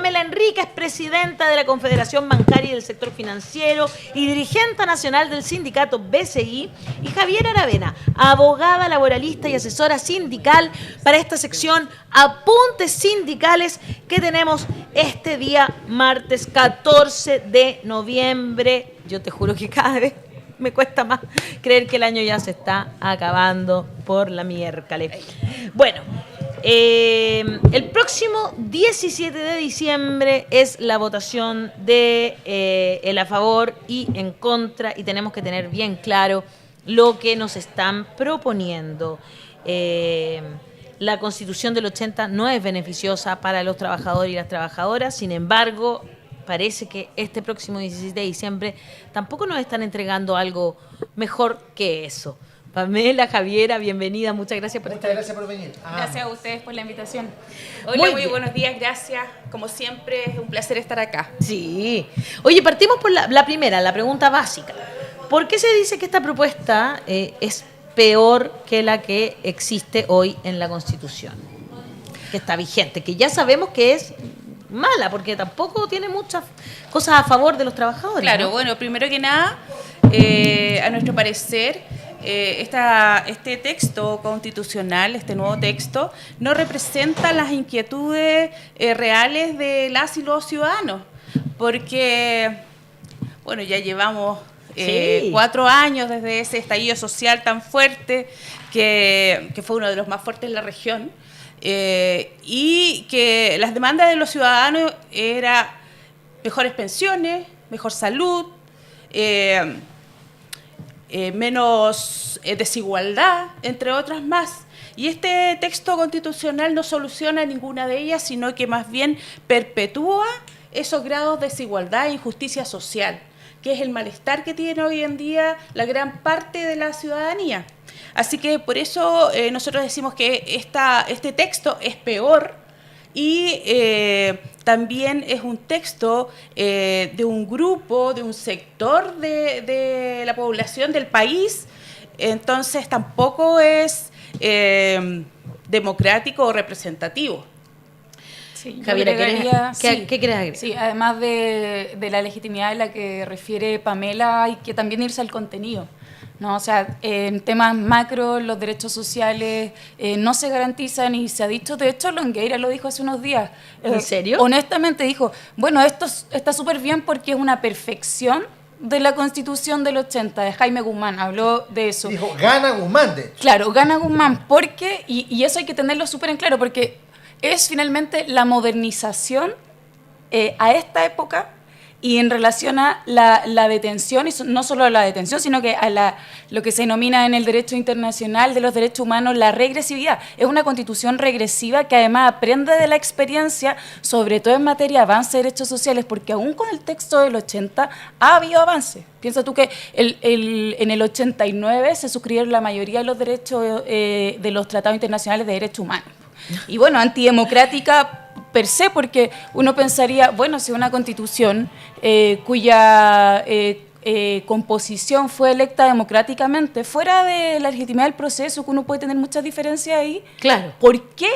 Pamela Enríquez, presidenta de la Confederación Bancaria y del Sector Financiero y dirigente nacional del sindicato BCI, y Javiera Aravena, abogada laboralista y asesora sindical, para esta sección Apuntes Sindicales que tenemos este día martes 14 de noviembre. Yo te juro que cada vez me cuesta más creer que el año ya se está acabando por la miércoles. Bueno, el próximo 17 de diciembre es la votación de el a favor y en contra, y tenemos que tener bien claro lo que nos están proponiendo. La Constitución del 80 no es beneficiosa para los trabajadores y las trabajadoras, sin embargo, parece que este próximo 17 de diciembre tampoco nos están entregando algo mejor que eso. Pamela, Javiera, bienvenida, muchas gracias por estar aquí. Muchas gracias por venir. Gracias a ustedes por la invitación. Hola, muy buenos días, gracias. Como siempre, es un placer estar acá. Sí. Oye, partimos por la primera, la pregunta básica. ¿Por qué se dice que esta propuesta es peor que la que existe hoy en la Constitución, que está vigente, que ya sabemos que es mala, porque tampoco tiene muchas cosas a favor de los trabajadores? Claro, ¿no? Bueno, primero que nada, a nuestro parecer, este texto constitucional, este nuevo texto, no representa las inquietudes reales de las y los ciudadanos, porque, bueno, ya llevamos 4 años desde ese estallido social tan fuerte, que fue uno de los más fuertes en la región, y que las demandas de los ciudadanos eran mejores pensiones, mejor salud, menos desigualdad, entre otras más. Y este texto constitucional no soluciona ninguna de ellas, sino que más bien perpetúa esos grados de desigualdad e injusticia social, que es el malestar que tiene hoy en día la gran parte de la ciudadanía. Así que por eso nosotros decimos que este texto es peor, y también es un texto de un grupo, de un sector de la población del país, entonces tampoco es democrático o representativo. Sí, Javiera, ¿qué quieres agregar? Sí, además de la legitimidad a la que refiere Pamela, hay que también irse al contenido, ¿no? O sea, en temas macro, los derechos sociales no se garantizan, y se ha dicho, de hecho, Longueira lo dijo hace unos días. ¿En serio? Honestamente dijo, bueno, esto está súper bien porque es una perfección de la Constitución del 80, de Jaime Guzmán, habló de eso. Dijo, gana Guzmán, de hecho. Claro, gana Guzmán, porque, y eso hay que tenerlo súper en claro, porque es finalmente la modernización a esta época, y en relación a la detención, y no solo a la detención, sino que a lo que se denomina en el derecho internacional de los derechos humanos la regresividad. Es una constitución regresiva que además aprende de la experiencia, sobre todo en materia de avance de derechos sociales, porque aún con el texto del 80 ha habido avance. Piensa tú que en el 89 se suscribieron la mayoría de los derechos de los tratados internacionales de derechos humanos. Y bueno, antidemocrática per se, porque uno pensaría, bueno, si una constitución cuya composición fue electa democráticamente, fuera de la legitimidad del proceso, que uno puede tener muchas diferencias ahí, claro, ¿por qué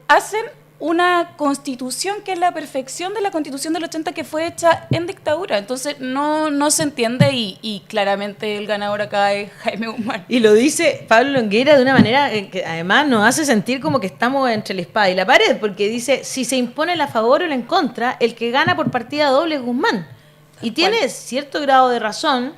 hacen una constitución que es la perfección de la Constitución del 80 que fue hecha en dictadura? Entonces no se entiende, y claramente el ganador acá es Jaime Guzmán. Y lo dice Pablo Longueira de una manera que además nos hace sentir como que estamos entre la espada y la pared, porque dice, si se impone el a favor o el en contra, el que gana por partida doble es Guzmán. Y tiene cierto grado de razón,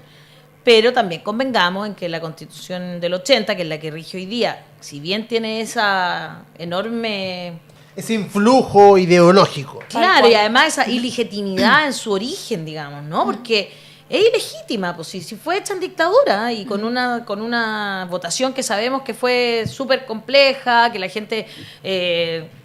pero también convengamos en que la Constitución del 80, que es la que rige hoy día, si bien tiene esa enorme... ese influjo ideológico. Claro, y además esa ilegitimidad en su origen, digamos, ¿no? Porque es ilegítima, pues si fue hecha en dictadura y con una votación que sabemos que fue súper compleja, que la gente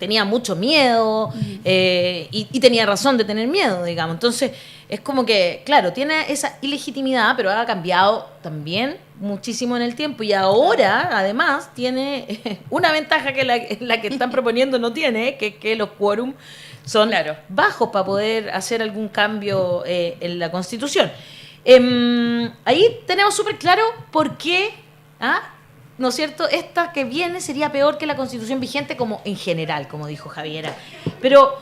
tenía mucho miedo y tenía razón de tener miedo, digamos. Entonces, es como que, claro, tiene esa ilegitimidad, pero ha cambiado también muchísimo en el tiempo, y ahora además tiene una ventaja que la que están proponiendo no tiene, que los quórum son bajos para poder hacer algún cambio en la Constitución. Ahí tenemos súper claro por qué, ¿no es cierto?, esta que viene sería peor que la Constitución vigente, como en general, como dijo Javiera. Pero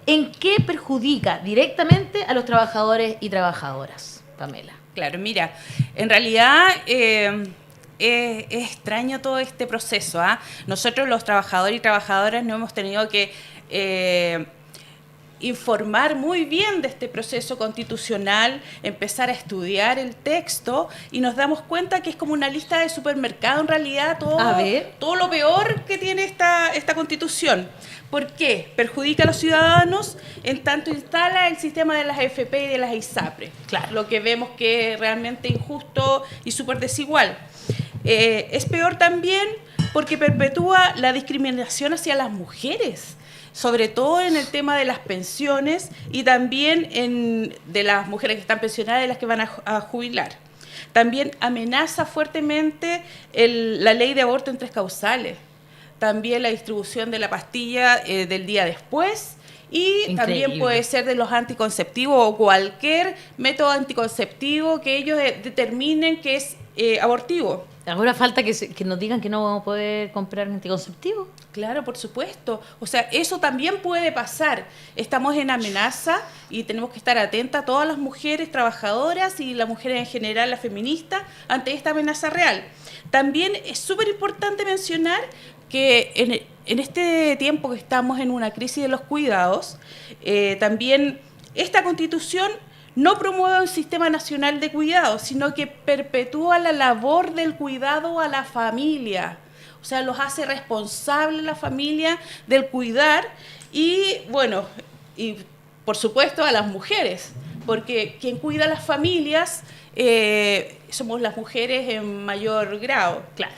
¿En qué perjudica directamente a los trabajadores y trabajadoras, Pamela? Claro, mira, en realidad es extraño todo este proceso. Nosotros los trabajadores y trabajadoras no hemos tenido que informar muy bien de este proceso constitucional, empezar a estudiar el texto y nos damos cuenta que es como una lista de supermercado en realidad, todo lo peor que tiene esta constitución. ¿Por qué? Perjudica a los ciudadanos en tanto instala el sistema de las AFP y de las ISAPRE. Claro. Lo que vemos que es realmente injusto y súper desigual. Es peor también porque perpetúa la discriminación hacia las mujeres, sobre todo en el tema de las pensiones y también de las mujeres que están pensionadas y las que van a jubilar. También amenaza fuertemente la ley de aborto en 3 causales, también la distribución de la pastilla del día después y también puede ser de los anticonceptivos o cualquier método anticonceptivo que ellos determinen que es abortivo. Ahora falta que nos digan que no vamos a poder comprar anticonceptivos. Claro, por supuesto. O sea, eso también puede pasar. Estamos en amenaza y tenemos que estar atentas todas las mujeres trabajadoras y las mujeres en general, las feministas, ante esta amenaza real. También es súper importante mencionar que en este tiempo que estamos en una crisis de los cuidados, también esta Constitución no promueve un sistema nacional de cuidado, sino que perpetúa la labor del cuidado a la familia. O sea, los hace responsables la familia del cuidar y, bueno, y por supuesto a las mujeres, porque quien cuida a las familias somos las mujeres en mayor grado. Claro.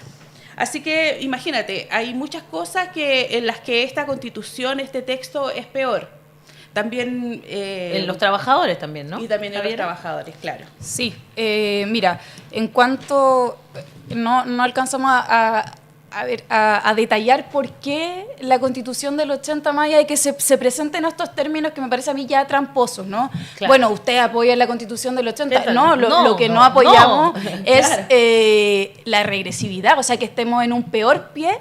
Así que imagínate, hay muchas cosas en las que esta Constitución, este texto es peor. También en los trabajadores también, ¿no? Y también en los trabajadores, claro. Sí, mira, en cuanto no alcanzamos a detallar por qué la Constitución del 80 más de que se presenten estos términos que me parece a mí ya tramposos, ¿no? Claro. Bueno, usted apoya la Constitución del 80, lo que no apoyamos es la regresividad, o sea, que estemos en un peor pie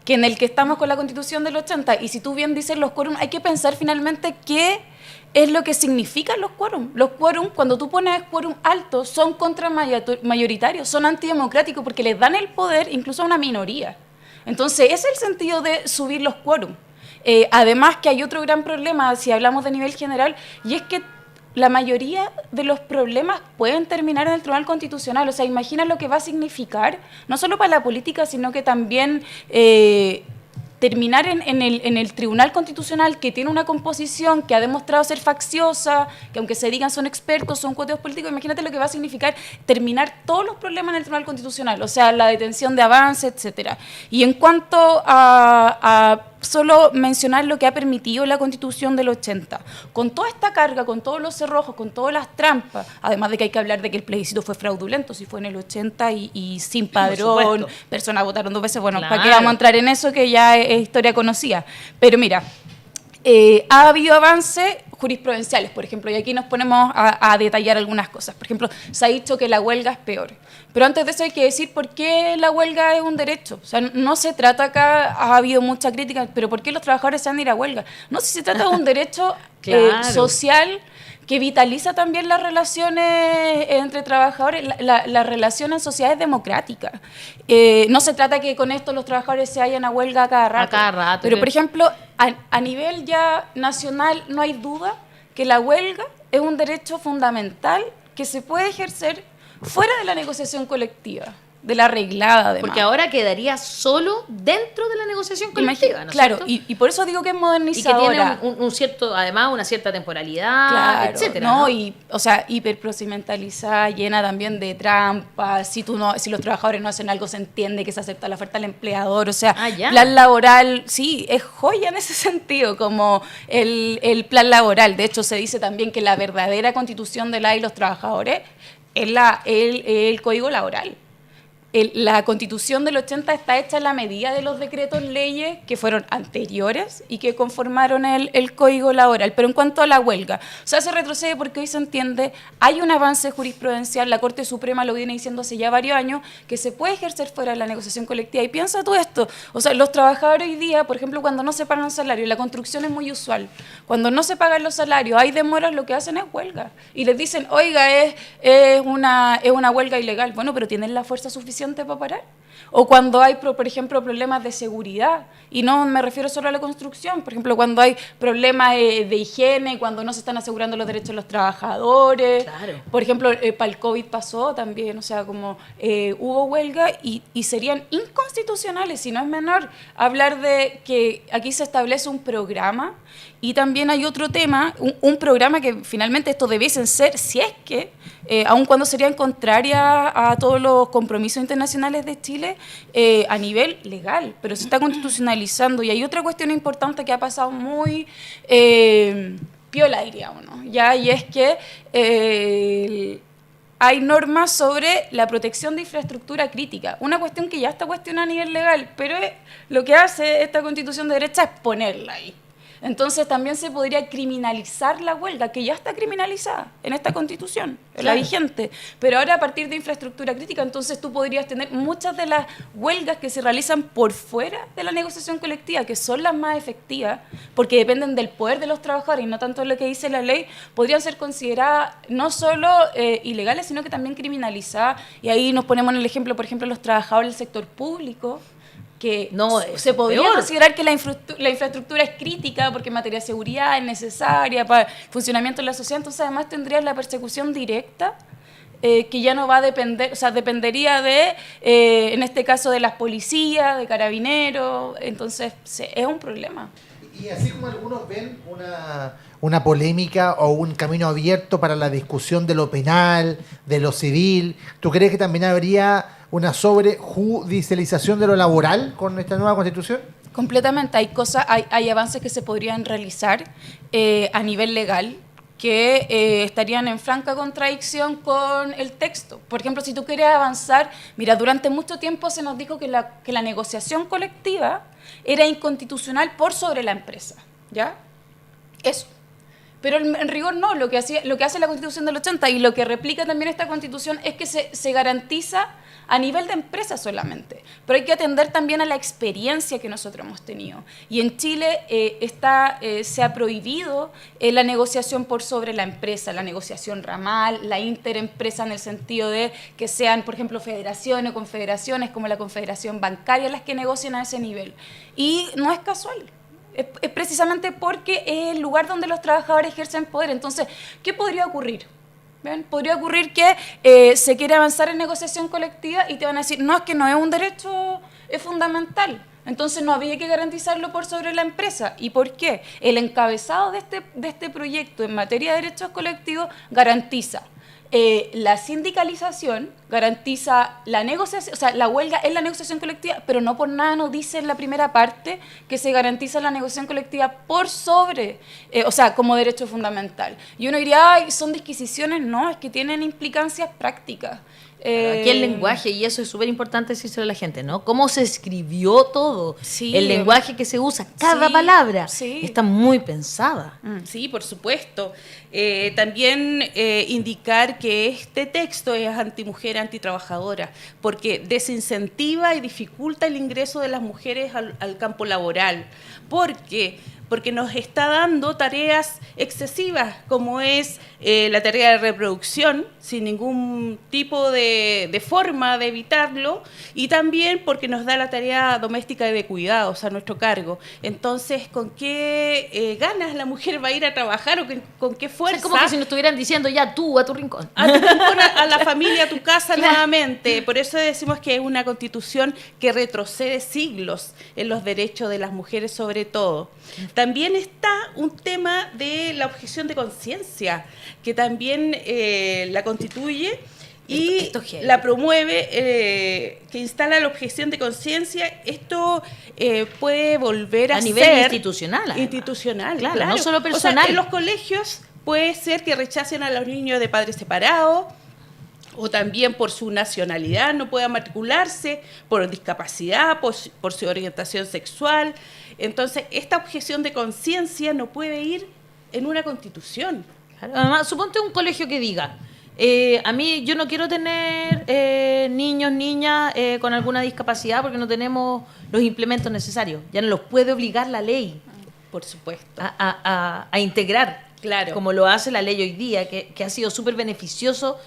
que en el que estamos con la Constitución del 80. Y si tú bien dices los quórum, hay que pensar finalmente qué es lo que significan los quórum. Los quórum, cuando tú pones quórum alto, son contramayoritarios, son antidemocráticos porque les dan el poder incluso a una minoría. Entonces, ese es el sentido de subir los quórum. Además que hay otro gran problema, si hablamos de nivel general, y es que la mayoría de los problemas pueden terminar en el Tribunal Constitucional. O sea, imagina lo que va a significar, no solo para la política, sino que también terminar en el Tribunal Constitucional, que tiene una composición que ha demostrado ser facciosa, que aunque se digan son expertos, son cuoteos políticos, imagínate lo que va a significar terminar todos los problemas en el Tribunal Constitucional, o sea, la detención de avance, etcétera. Y en cuanto a solo mencionar lo que ha permitido la Constitución del 80, con toda esta carga, con todos los cerrojos, con todas las trampas, además de que hay que hablar de que el plebiscito fue fraudulento, si fue en el 80 y sin padrón, personas votaron 2 veces, bueno, claro. ¿Para qué vamos a entrar en eso que ya es historia conocida? Pero mira, ha habido avances jurisprudenciales, por ejemplo, y aquí nos ponemos a detallar algunas cosas. Por ejemplo, se ha dicho que la huelga es peor. Pero antes de eso hay que decir por qué la huelga es un derecho. O sea, no se trata acá, ha habido mucha crítica, pero ¿por qué los trabajadores se han de ir a huelga? No, si se trata de un derecho social que vitaliza también las relaciones entre trabajadores, las relaciones en sociedades democráticas. No se trata que con esto los trabajadores se vayan a huelga a cada rato. Pero, por ejemplo, a nivel ya nacional no hay duda que la huelga es un derecho fundamental que se puede ejercer fuera de la negociación colectiva, de la arreglada, además. Porque ahora quedaría solo dentro de la negociación colectiva, ¿no es claro, cierto? y por eso digo que es modernizadora. Y que tiene además una cierta temporalidad, claro, etcétera. ¿no? Y, o sea, hiperprocedimentalizada, llena también de trampas. Si los trabajadores no hacen algo, se entiende que se acepta la oferta del empleador. O sea, plan laboral, sí, es joya en ese sentido, como el plan laboral. De hecho, se dice también que la verdadera constitución de la y los trabajadores es el código laboral. la Constitución del 80 está hecha a la medida de los decretos leyes que fueron anteriores y que conformaron el Código Laboral. Pero en cuanto a la huelga, o sea, se retrocede porque hoy se entiende, hay un avance jurisprudencial, la Corte Suprema lo viene diciendo hace ya varios años, que se puede ejercer fuera de la negociación colectiva. Y piensa tú esto, o sea, los trabajadores hoy día, por ejemplo, cuando no se pagan salarios, la construcción es muy usual, cuando no se pagan los salarios, hay demoras, lo que hacen es huelga. Y les dicen, oiga, es una huelga ilegal. Bueno, pero ¿tienen la fuerza suficiente para parar? O cuando hay, por ejemplo, problemas de seguridad, y no me refiero solo a la construcción, por ejemplo, cuando hay problemas de higiene, cuando no se están asegurando los derechos de los trabajadores. Claro. Por ejemplo, para el COVID pasó también, o sea, como hubo huelga y serían inconstitucionales, si no es menor, hablar de que aquí se establece un programa. Y también hay otro tema, un programa que finalmente esto debiesen ser, si es que, aun cuando serían contrarias a todos los compromisos internacionales de Chile, a nivel legal, pero se está constitucionalizando. Y hay otra cuestión importante que ha pasado muy piola, diríamos, ¿no? ¿Ya? Y es que hay normas sobre la protección de infraestructura crítica, una cuestión que ya está cuestionada a nivel legal, pero lo que hace esta Constitución de derecha es ponerla ahí. Entonces también se podría criminalizar la huelga, que ya está criminalizada en esta Constitución, en la vigente. Pero ahora a partir de infraestructura crítica, entonces tú podrías tener muchas de las huelgas que se realizan por fuera de la negociación colectiva, que son las más efectivas, porque dependen del poder de los trabajadores y no tanto de lo que dice la ley, podrían ser consideradas no solo ilegales, sino que también criminalizadas. Y ahí nos ponemos en el ejemplo, por ejemplo, los trabajadores del sector público, que no, se podría peor. considerar que la infraestructura es crítica porque en materia de seguridad es necesaria para el funcionamiento de la sociedad, entonces además tendrías la persecución directa que ya no va a depender, o sea, dependería de, en este caso, de las policías, de carabineros, entonces es un problema. Y así como algunos ven una polémica o un camino abierto para la discusión de lo penal, de lo civil, ¿tú crees que también habría una sobrejudicialización de lo laboral con esta nueva Constitución? Completamente. Hay avances que se podrían realizar a nivel legal que estarían en franca contradicción con el texto. Por ejemplo, si tú quieres avanzar, mira, durante mucho tiempo se nos dijo que la negociación colectiva era inconstitucional por sobre la empresa, ¿ya? Eso. Pero en rigor no, lo que hace la Constitución del 80 y lo que replica también esta Constitución es que se garantiza a nivel de empresa solamente, pero hay que atender también a la experiencia que nosotros hemos tenido. Y en Chile se ha prohibido la negociación por sobre la empresa, la negociación ramal, la interempresa en el sentido de que sean, por ejemplo, federaciones o confederaciones como la Confederación Bancaria las que negocian a ese nivel. Y no es casual. Es precisamente porque es el lugar donde los trabajadores ejercen poder. Entonces, ¿qué podría ocurrir? ¿Ven? Podría ocurrir que se quiere avanzar en negociación colectiva y te van a decir, no, es que no es un derecho, es fundamental. Entonces no había que garantizarlo por sobre la empresa. ¿Y por qué? El encabezado de este proyecto en materia de derechos colectivos garantiza la sindicalización, garantiza la negociación, o sea, la huelga es la negociación colectiva, pero no por nada nos dice en la primera parte que se garantiza la negociación colectiva por sobre, o sea, como derecho fundamental. Y uno diría, ay, son disquisiciones, no, es que tienen implicancias prácticas. Aquí el lenguaje, y eso es súper importante decírselo a la gente, ¿no? Cómo se escribió todo, sí, el lenguaje que se usa, cada palabra está muy pensada. Sí, por supuesto. También indicar que este texto es antimujer, antitrabajadora, porque desincentiva y dificulta el ingreso de las mujeres al campo laboral, porque nos está dando tareas excesivas, como es la tarea de reproducción, sin ningún tipo de forma de evitarlo, y también porque nos da la tarea doméstica y de cuidados a nuestro cargo. Entonces, ¿con qué ganas la mujer va a ir a trabajar o con qué fuerza? Es como que si nos estuvieran diciendo, ya tú, a tu rincón. A tu rincón, a la familia, a tu casa nuevamente. Por eso decimos que es una Constitución que retrocede siglos en los derechos de las mujeres sobre todo. También está un tema de la objeción de conciencia, que también la constituye y la promueve, que instala la objeción de conciencia. Esto puede volver a nivel ser institucional. Además. Institucional, claro. No solo personal. O sea, en los colegios puede ser que rechacen a los niños de padres separados, o también por su nacionalidad no pueda matricularse, por discapacidad, por su orientación sexual. Entonces, esta objeción de conciencia no puede ir en una constitución. Además, suponte un colegio que diga, a mí yo no quiero tener niños, niñas con alguna discapacidad porque no tenemos los implementos necesarios. Ya no los puede obligar la ley Por supuesto. a integrar, Claro. como lo hace la ley hoy día, que ha sido súper beneficioso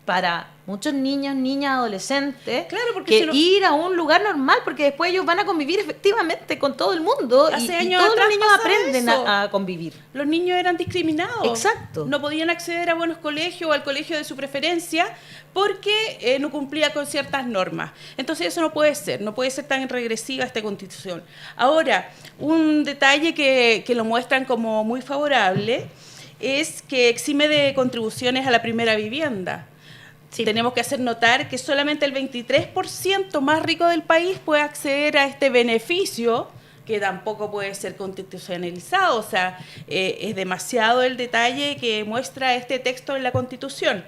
para muchos niños, niñas, adolescentes, Claro, porque que si no- ir a un lugar normal, porque después ellos van a convivir efectivamente con todo el mundo Hace y años todos los atrás niños pasaba aprenden eso. a convivir. Los niños eran discriminados. Exacto. No podían acceder a buenos colegios o al colegio de su preferencia porque no cumplía con ciertas normas. Entonces eso no puede ser tan regresiva esta constitución. Ahora, un detalle que lo muestran como muy favorable es que exime de contribuciones a la primera vivienda. Sí. Tenemos que hacer notar que solamente el 23% más rico del país puede acceder a este beneficio, que tampoco puede ser constitucionalizado. O sea, es demasiado el detalle que muestra este texto en la Constitución.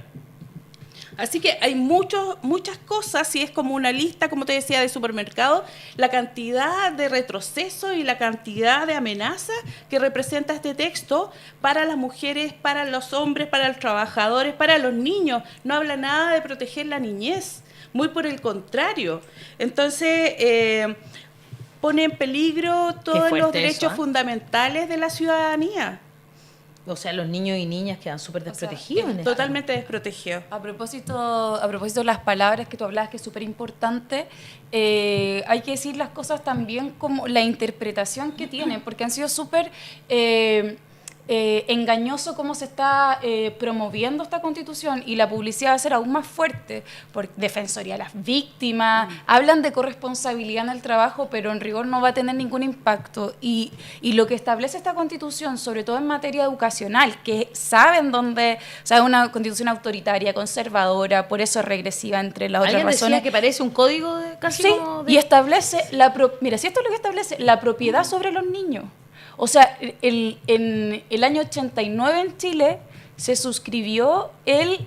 Así que hay muchas cosas, y es como una lista, como te decía, de supermercado, la cantidad de retroceso y la cantidad de amenazas que representa este texto para las mujeres, para los hombres, para los trabajadores, para los niños. No habla nada de proteger la niñez, muy por el contrario. Entonces, pone en peligro todos fuerte los derechos eso, ¿eh? fundamentales de la ciudadanía. O sea, los niños y niñas quedan súper desprotegidos. en esto. Totalmente desprotegidos. A propósito de las palabras que tú hablabas, que es súper importante, hay que decir las cosas también como la interpretación que tienen, porque han sido súper engañoso cómo se está promoviendo esta constitución, y la publicidad va a ser aún más fuerte, por Defensoría de las Víctimas, hablan de corresponsabilidad en el trabajo, pero en rigor no va a tener ningún impacto, y lo que establece esta constitución, sobre todo en materia educacional, que saben dónde, o sea, es una constitución autoritaria, conservadora, por eso es regresiva, entre las otras Alguien decía razones. que parece un código casi Sí, como de... y establece mira, si esto es lo que establece, la propiedad sobre los niños. O sea, en el año 89 en Chile se suscribió el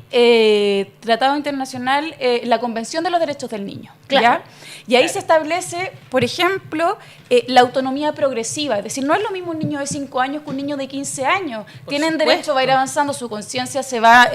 Tratado Internacional, la Convención de los Derechos del Niño. Claro. ¿Ya? Y ahí se establece, por ejemplo, la autonomía progresiva. Es decir, no es lo mismo un niño de 5 años que un niño de 15 años. Tienen supuesto. derecho a ir avanzando, su conciencia se va...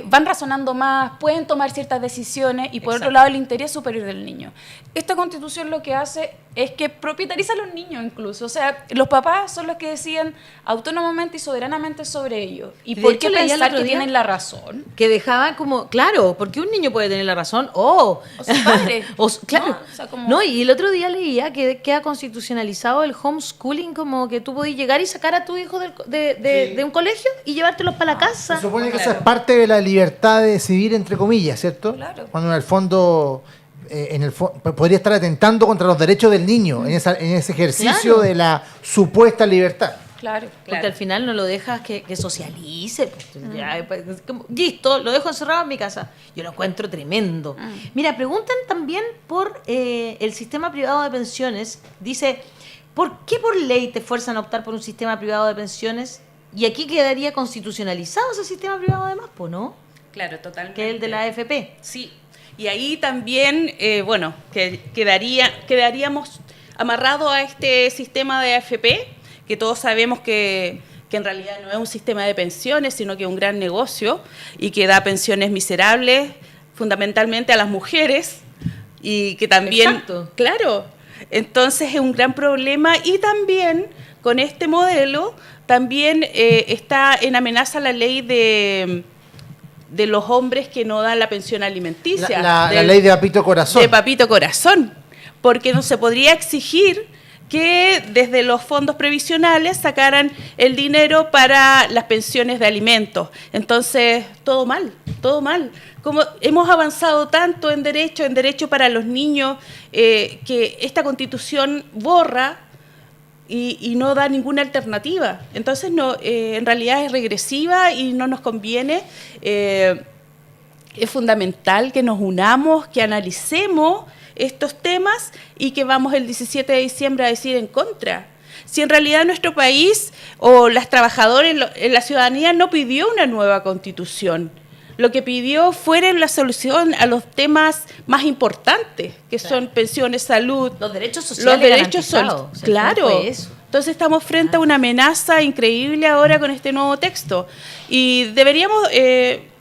van razonando más, pueden tomar ciertas decisiones, y por Exacto. otro lado el interés superior del niño. Esta constitución lo que hace es que propietariza a los niños incluso, o sea, los papás son los que deciden autónomamente y soberanamente sobre ellos. ¿Y De por hecho, qué leía el pensar otro que día tienen la razón? Que dejaban como, claro, porque un niño puede tener la razón, o su padre. claro, No, o sea, como- no, y el otro día leía que queda constitucionalizado el homeschooling, como que tú podés llegar y sacar a tu hijo de un colegio y llevártelos para la casa. Se supone que eso es parte de la libertad de decidir, entre comillas, ¿cierto? Claro. Cuando en el fondo, podría estar atentando contra los derechos del niño en ese ejercicio Claro. de la supuesta libertad. Claro. Porque al final no lo dejas que socialice. Pues, ya, pues, listo, lo dejo encerrado en mi casa. Yo lo encuentro tremendo. Mira, preguntan también por el sistema privado de pensiones. Dice, ¿por qué por ley te fuerzan a optar por un sistema privado de pensiones? Y aquí quedaría constitucionalizado ese sistema privado además, pues, ¿no? Claro, totalmente. Que es el de la AFP. Sí, y ahí también, bueno, que quedaríamos amarrados a este sistema de AFP, que todos sabemos que en realidad no es un sistema de pensiones, sino que es un gran negocio y que da pensiones miserables, fundamentalmente a las mujeres, y que también, Exacto. claro, entonces es un gran problema. Y también con este modelo también está en amenaza la ley de los hombres que no dan la pensión alimenticia. La del- ley de Papito Corazón. de Papito Corazón, porque no se podría exigir que desde los fondos previsionales sacaran el dinero para las pensiones de alimentos. Entonces, todo mal, todo mal. Como hemos avanzado tanto en derecho para los niños, que esta Constitución borra y no da ninguna alternativa. Entonces, no, en realidad es regresiva y no nos conviene. Es fundamental que nos unamos, que analicemos estos temas y que vamos el 17 de diciembre a decir en contra. Si en realidad nuestro país o las trabajadoras, la ciudadanía no pidió una nueva constitución, lo que pidió fuera la solución a los temas más importantes, que son pensiones, salud, Los derechos sociales los derechos garantizados. O sea, claro. ¿cómo fue eso? Entonces estamos frente a una amenaza increíble ahora con este nuevo texto y deberíamos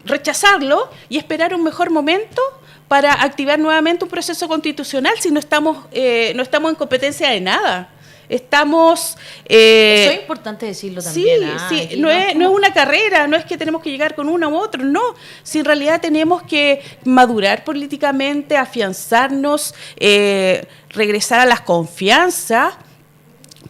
rechazarlo y esperar un mejor momento para activar nuevamente un proceso constitucional si no estamos en competencia de nada. Estamos... Eso es importante decirlo también. Sí, Aquí no es una carrera, no es que tenemos que llegar con uno u otro, no. Si en realidad tenemos que madurar políticamente, afianzarnos, regresar a las confianzas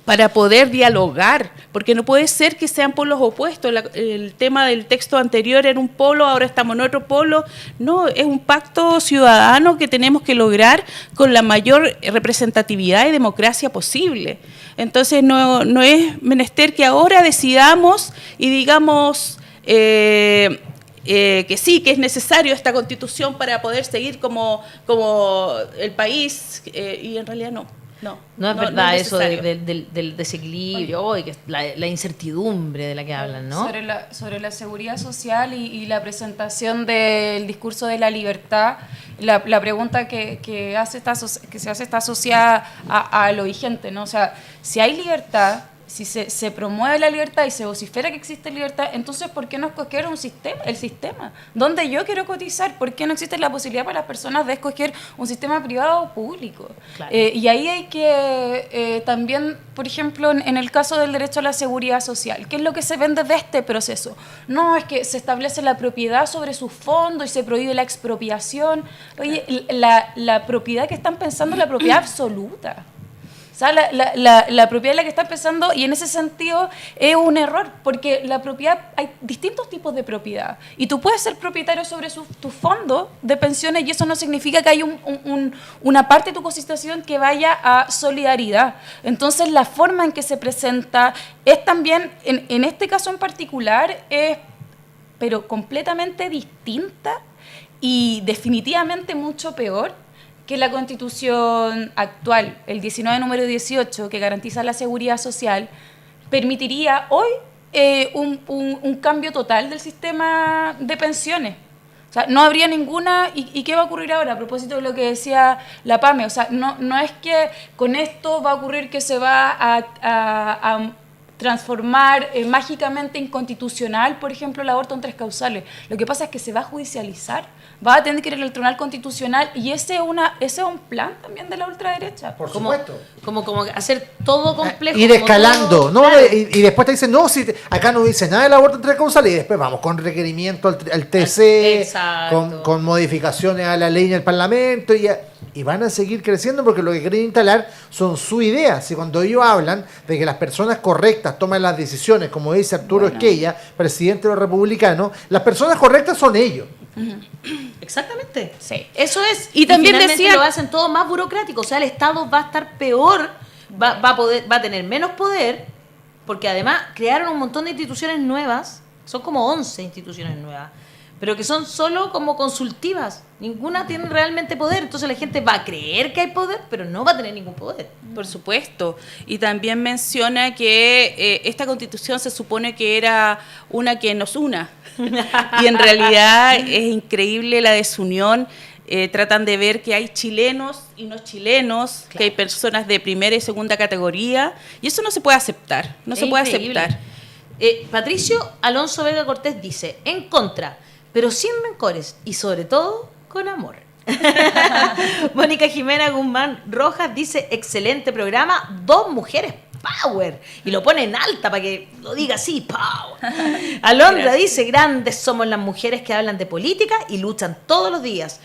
para poder dialogar, porque no puede ser que sean polos opuestos. El tema del texto anterior era un polo, ahora estamos en otro polo. No, es un pacto ciudadano que tenemos que lograr con la mayor representatividad y democracia posible. Entonces no es menester que ahora decidamos y digamos que sí, que es necesario esta Constitución para poder seguir como el país, y en realidad no. No es verdad es eso necesario. del desequilibrio, y que la incertidumbre de la que hablan, ¿no? Sobre la seguridad social y la presentación del discurso de la libertad, la pregunta que se hace está asociada a lo vigente, ¿no? O sea, si hay libertad, si se promueve la libertad y se vocifera que existe libertad, entonces ¿por qué no escoger el sistema? ¿Dónde yo quiero cotizar? ¿Por qué no existe la posibilidad para las personas de escoger un sistema privado o público? Claro. Y ahí hay que también, por ejemplo, en el caso del derecho a la seguridad social, ¿qué es lo que se vende de este proceso? No, es que se establece la propiedad sobre sus fondos y se prohíbe la expropiación. Oye, la propiedad que están pensando es la propiedad absoluta. O sea, la propiedad es la que está empezando, y en ese sentido es un error, porque la propiedad, hay distintos tipos de propiedad, y tú puedes ser propietario sobre tus fondos de pensiones, y eso no significa que haya una parte de tu cotización que vaya a solidaridad. Entonces, la forma en que se presenta es también, en este caso en particular, pero completamente distinta y definitivamente mucho peor que la Constitución actual, el 19 número 18, que garantiza la seguridad social, permitiría hoy un cambio total del sistema de pensiones. O sea, no habría ninguna... ¿Y qué va a ocurrir ahora? A propósito de lo que decía la PAME, o sea, no es que con esto va a ocurrir que se va a transformar mágicamente inconstitucional, por ejemplo, el aborto en 3 causales. Lo que pasa es que se va a judicializar, va a tener que ir al Tribunal Constitucional, y ese es un plan también de la ultraderecha. Por Como supuesto. hacer todo complejo. Ir como escalando, todo, ¿no? claro. Y después te dicen, no, si acá no dice nada del aborto entre causales, y después vamos con requerimiento al TC, Exacto. con modificaciones a la ley en el Parlamento, y van a seguir creciendo porque lo que quieren instalar son sus ideas. Y cuando ellos hablan de que las personas correctas toman las decisiones, como dice Arturo Esquella, presidente de los republicanos, las personas correctas son ellos. Exactamente. Sí. Eso es. Y también finalmente decían- lo hacen todo más burocrático. O sea, el Estado va a estar peor, va a tener menos poder, porque además crearon un montón de instituciones nuevas. Son como 11 instituciones nuevas, pero que son solo como consultivas. Ninguna tiene realmente poder. Entonces la gente va a creer que hay poder, pero no va a tener ningún poder. Por supuesto. Y también menciona que esta Constitución se supone que era una que nos una. Y en realidad es increíble la desunión. Tratan de ver que hay chilenos y no chilenos, que hay personas de primera y segunda categoría. Y eso no se puede aceptar. No Es se puede increíble. aceptar. Patricio Alonso Vega Cortés dice, en contra, pero sin rencores y sobre todo con amor. Mónica Jimena Guzmán Rojas dice, excelente programa, 2 mujeres power, y lo pone en alta para que lo diga así, power. Alondra dice, grandes somos las mujeres que hablan de política y luchan todos los días.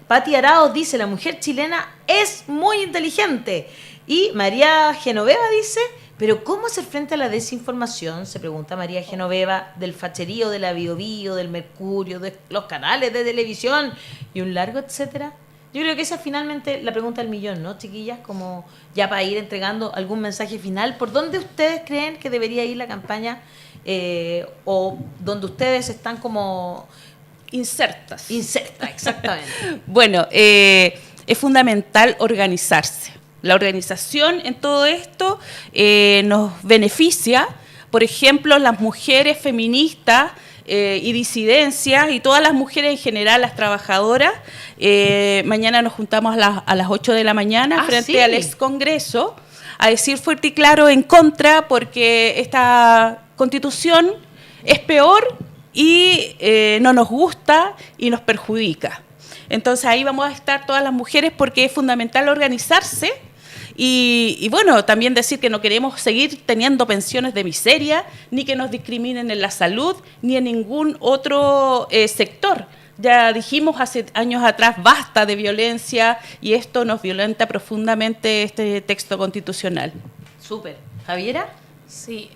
Pati Araos dice, la mujer chilena es muy inteligente. Y María Genoveva dice, pero ¿cómo hacer frente a la desinformación? Se pregunta María Genoveva, del facherío, de la Biobío, del Mercurio, de los canales de televisión y un largo etcétera. Yo creo que esa es finalmente la pregunta del millón, ¿no, chiquillas? Como ya para ir entregando algún mensaje final, ¿por dónde ustedes creen que debería ir la campaña o donde ustedes están como Insertas. insertas, exactamente? Bueno, es fundamental organizarse. La organización en todo esto nos beneficia. Por ejemplo, las mujeres feministas y disidencias, y todas las mujeres en general, las trabajadoras. Mañana nos juntamos a las 8 de la mañana frente al ex Congreso a decir fuerte y claro en contra, porque esta Constitución es peor y no nos gusta y nos perjudica. Entonces ahí vamos a estar todas las mujeres, porque es fundamental organizarse y bueno, también decir que no queremos seguir teniendo pensiones de miseria, ni que nos discriminen en la salud, ni en ningún otro sector. Ya dijimos hace años atrás, basta de violencia, y esto nos violenta profundamente este texto constitucional. Súper. ¿Javiera? Sí,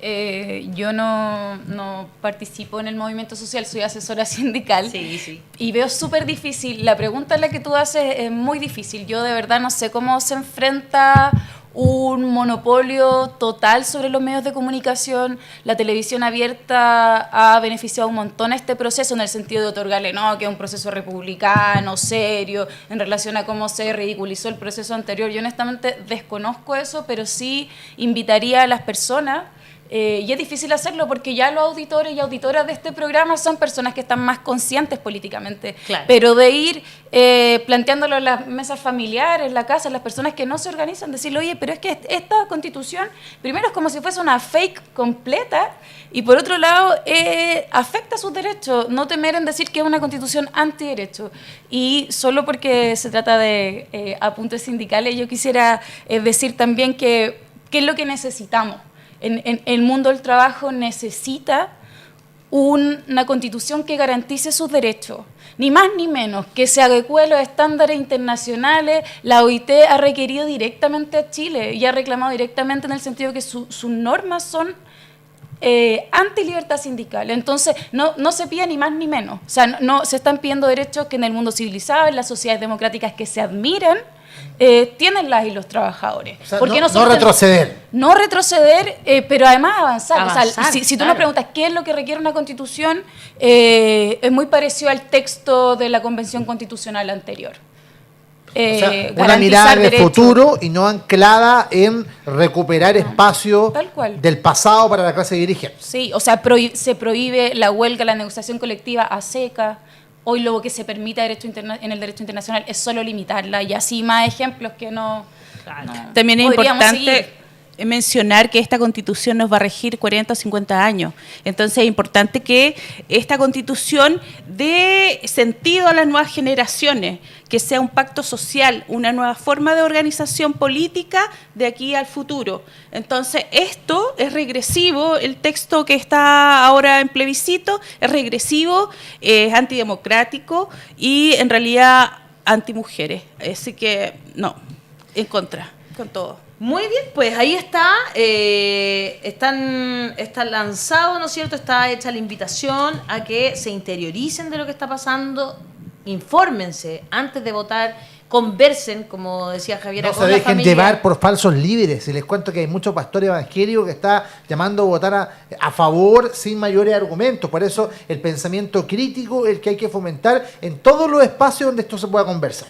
yo no participo en el movimiento social, soy asesora sindical. Sí. Y veo súper difícil, la pregunta la que tú haces es muy difícil. Yo de verdad no sé cómo se enfrenta un monopolio total sobre los medios de comunicación. La televisión abierta ha beneficiado un montón a este proceso, en el sentido de otorgarle, no, que es un proceso republicano, serio, en relación a cómo se ridiculizó el proceso anterior. Yo honestamente desconozco eso, pero sí invitaría a las personas, y es difícil hacerlo porque ya los auditores y auditoras de este programa son personas que están más conscientes políticamente, claro. Pero de ir planteándolo en las mesas familiares, en la casa, en las personas que no se organizan, decirle, oye, pero es que esta Constitución, primero es como si fuese una fake completa, y por otro lado afecta sus derechos. No temer en decir que es una Constitución antiderecho. Y solo porque se trata de apuntes sindicales, yo quisiera decir también que qué es lo que necesitamos. En el mundo del trabajo necesita una Constitución que garantice sus derechos, ni más ni menos, que se adecue a los estándares internacionales. La OIT ha requerido directamente a Chile y ha reclamado directamente, en el sentido que sus normas son anti-libertad sindical. Entonces no se pide ni más ni menos. O sea, no se están pidiendo derechos que en el mundo civilizado, en las sociedades democráticas que se admiran, tienen las y los trabajadores. O sea, Porque no retroceder. No retroceder, pero además avanzar. O sea, si tú claro. me preguntas qué es lo que requiere una Constitución, es muy parecido al texto de la Convención Constitucional anterior. O sea, una garantizar mirada de derechos. futuro y no anclada en recuperar espacio tal cual. del pasado para la clase dirigente. Sí, o sea, se prohíbe la huelga, la negociación colectiva a seca. Hoy lo que se permite en el derecho internacional es solo limitarla, y así más ejemplos que no También es podríamos importante seguir. mencionar que esta Constitución nos va a regir 40 o 50 años. Entonces es importante que esta Constitución dé sentido a las nuevas generaciones, que sea un pacto social, una nueva forma de organización política de aquí al futuro. Entonces esto es regresivo, el texto que está ahora en plebiscito es regresivo, es antidemocrático y en realidad antimujeres. Así que no, en contra, con todo. Muy bien, pues ahí está, están lanzados, ¿no es cierto? Está hecha la invitación a que se interioricen de lo que está pasando, infórmense antes de votar, conversen, como decía Javier, No se con la dejen familia. llevar por falsos líderes. Y les cuento que hay muchos pastores evangélicos que están llamando a votar a favor sin mayores argumentos. Por eso el pensamiento crítico es el que hay que fomentar en todos los espacios donde esto se pueda conversar.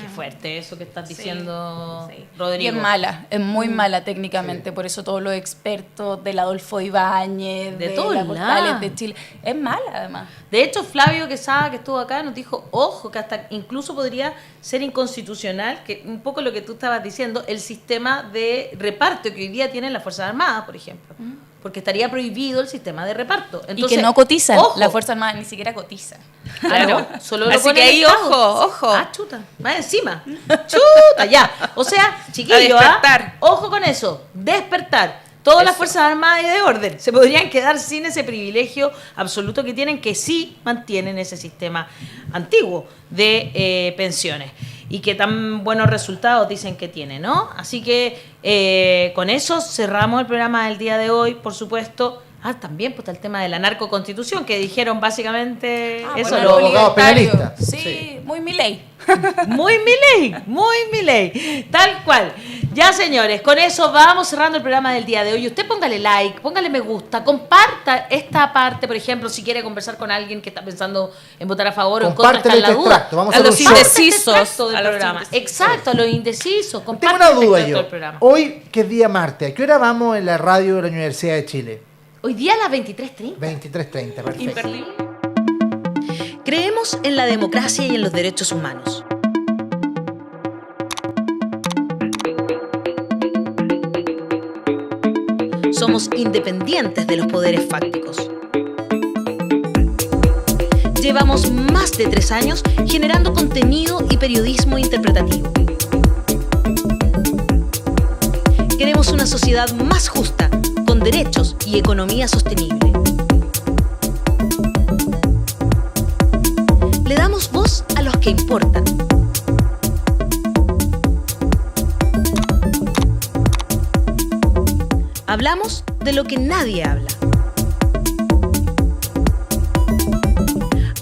Qué fuerte eso que estás diciendo, Sí. Rodrigo. Y es mala, es muy mala técnicamente, por eso todos los expertos del Adolfo Ibáñez, De de todos las Portales lados. de Chile, es mala además. De hecho, Flavio Quesada, que estuvo acá, nos dijo, ojo, que hasta incluso podría ser inconstitucional, que un poco lo que tú estabas diciendo, el sistema de reparto que hoy día tienen las Fuerzas Armadas, por ejemplo. Porque estaría prohibido el sistema de reparto. Entonces, y que no cotizan, ojo. la Fuerza Armada ni siquiera cotiza. Claro, solo lo Así pone que el ahí, Estado. ojo. Ah, chuta, más encima. Chuta, ya. O sea, chiquillos, A despertar. ojo con eso, despertar. Todas las Eso. Fuerzas Armadas y de orden se podrían quedar sin ese privilegio absoluto que tienen, que sí mantienen ese sistema antiguo de pensiones y que tan buenos resultados dicen que tiene, ¿no? Así que con eso cerramos el programa del día de hoy, por supuesto. Ah, también pues, está el tema de la narcoconstitución, que dijeron básicamente eso. bueno, lo- los abogados penalistas. Sí, Sí. muy mi ley. Muy mi ley, tal cual. Ya, señores, con eso vamos cerrando el programa del día de hoy. Usted póngale like, póngale me gusta, comparta esta parte, por ejemplo, si quiere conversar con alguien que está pensando en votar a favor o en contra, está Compártele en la este duda. extracto. Vamos a A hacer los un short. indecisos. Extracto del A los programa. indecisos. Exacto, a los indecisos. Tengo Comparte una este duda extracto yo. del programa. Hoy, que es día martes, ¿a qué hora vamos en la radio de la Universidad de Chile? Hoy día a las 23:30. 23:30, perfecto. Imperdible. Creemos en la democracia y en los derechos humanos. Somos independientes de los poderes fácticos. Llevamos más de 3 años generando contenido y periodismo interpretativo. Queremos una sociedad más justa, con derechos y economía sostenible. Le damos voz a los que importan. Hablamos de lo que nadie habla.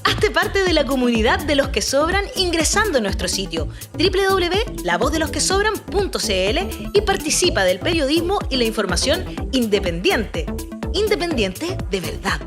Hazte parte de la comunidad de los que sobran ingresando a nuestro sitio www.lavozdelosquesobran.cl y participa del periodismo y la información independiente. Independiente de verdad.